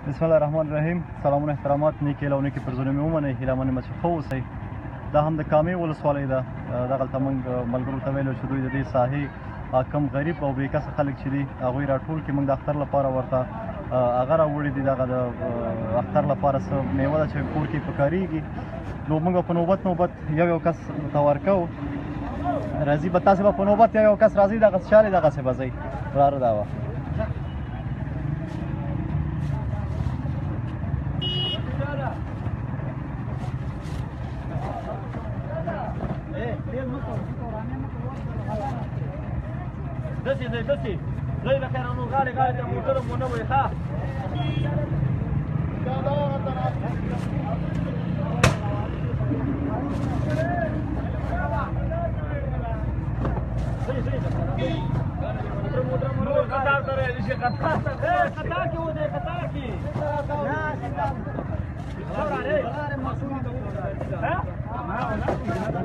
بسم الله الرحمن الرحیم. سلامونه احترامات نیکې لونې کې پر ظلم ومنئ هیله منم چې ښه اوسئ. دا هم د کامې ولسوالۍ ده. دغلته موږ ملګرو ته ویلو چې دوی د دې ساحې کم غریب او بې کسه خلک چې دي هغوی راټول کړي. موږ د اختر لپاره ورته هغه راوړي دي، دغه د اختر لپاره څه میوه ده چې کور کې پکارېږي. نو موږ په نوبت یو کس ورته ورکوو. راځي به تاسې به په نوبت یو کس راځي دغه چارې دغسې به ځئ. وراره دا وه دسي زي لك انا غالي ته موټر مو نه وي ښه قطار سره شي قطار کې و دې قطار کې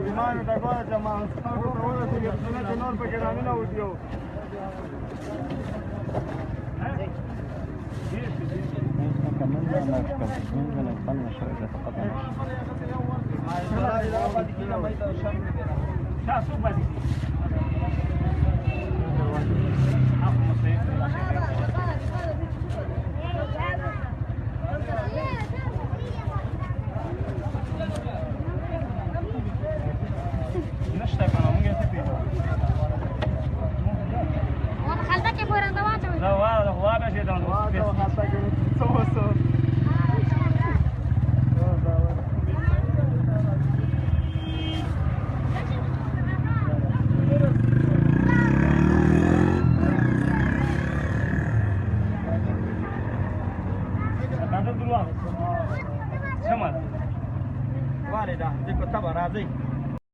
ایمان ته ګوره چې ما ورته چې نور پکې رانه وځو Vale, da, zic că taba, razei.